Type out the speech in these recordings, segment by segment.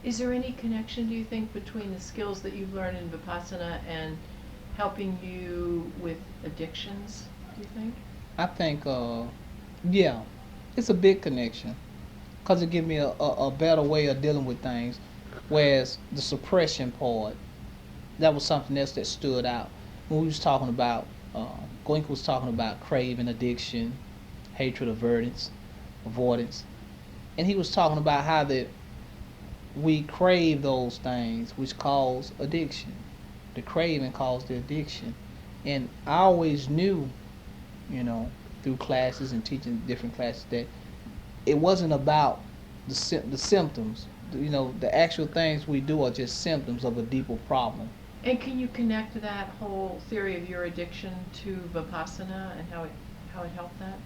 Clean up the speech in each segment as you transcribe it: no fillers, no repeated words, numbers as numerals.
Is there any connection, do you think, between the skills that you've learned in Vipassana and helping you with addictions, do you think? I think, yeah, it's a big connection because it gives me a better way of dealing with things. Whereas the suppression part, that was something else that stood out when we was talking about. Goink was talking about craving, addiction, hatred, avoidance, and he was talking about how that we crave those things, which cause addiction. The craving caused the addiction, and I always knew, you know, through classes and teaching different classes that it wasn't about the symptoms. You know, the actual things we do are just symptoms of a deeper problem. And can you connect that whole theory of your addiction to Vipassana and how it helped that?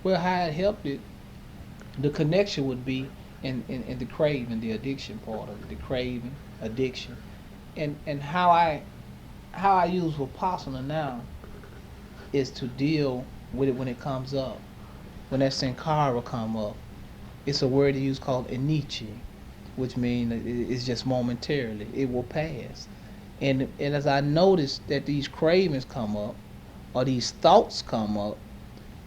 Well, how it helped it, the connection would be in the craving, the addiction part of it, the craving, addiction, and how I use Vipassana now is to deal with it when it comes up. When that sankara come up, it's a word they use called anichi, which means it's just momentarily. It will pass. And as I notice that these cravings come up or these thoughts come up,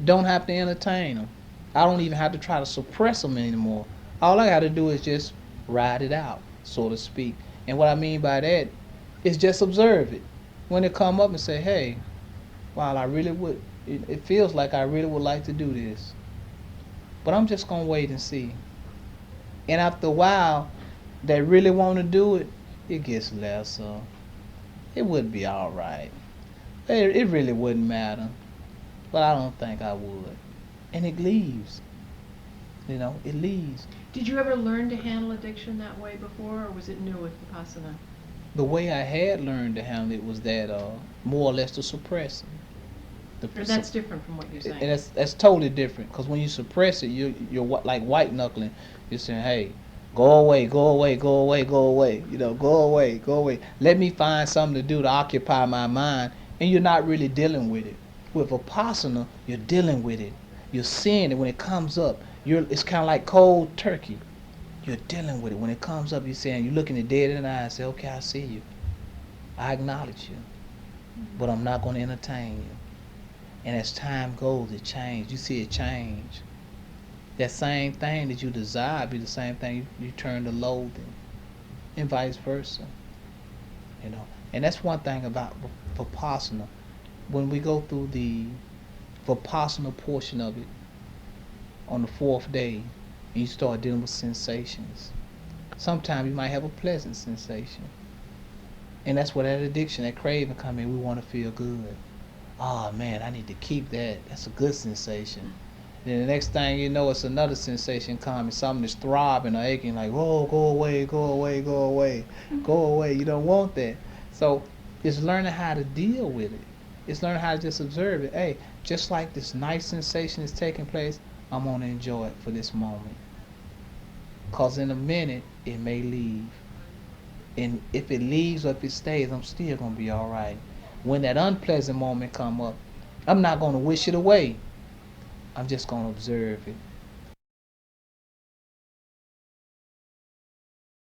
don't have to entertain them. I don't even have to try to suppress them anymore. All I got to do is just ride it out, so to speak. And what I mean by that is just observe it. When it come up and say, hey, while I really would, it feels like I really would like to do this, but I'm just gonna wait and see. And after a while, that really want to do it, it gets lesser. It would be all right. It really wouldn't matter, but I don't think I would. And it leaves. It leaves. Did you ever learn to handle addiction that way before, or was it new with Vipassana? The way I had learned to handle it was that more or less to suppress it. Or that's different from what you're And saying. that's totally different because when you suppress it, you're like white knuckling. You're saying, "Hey, go away, go away, go away, go away. Go away, go away. Let me find something to do to occupy my mind." And you're not really dealing with it. With Vipassana, you're dealing with it. You're seeing it when it comes up. It's kind of like cold turkey. You're dealing with it when it comes up. You're saying, you're looking it dead in the eye and say, "Okay, I see you. I acknowledge you, but I'm not going to entertain you." And as time goes, it changes. You see it change. That same thing that you desire be the same thing you turn to loathing, and vice versa. And that's one thing about Vipassana. When we go through the Vipassana portion of it on the fourth day, and you start dealing with sensations, sometimes you might have a pleasant sensation. And that's where that addiction, that craving come in. We want to feel good. Oh man, I need to keep that. That's a good sensation. Then the next thing you know, it's another sensation coming. Something that's throbbing or aching, like, oh, go away, go away, go away, go away. You don't want that. So it's learning how to deal with it. It's learning how to just observe it. Hey, just like this nice sensation is taking place, I'm going to enjoy it for this moment. Because in a minute, it may leave. And if it leaves or if it stays, I'm still going to be all right. When that unpleasant moment come up, I'm not going to wish it away. I'm just going to observe it.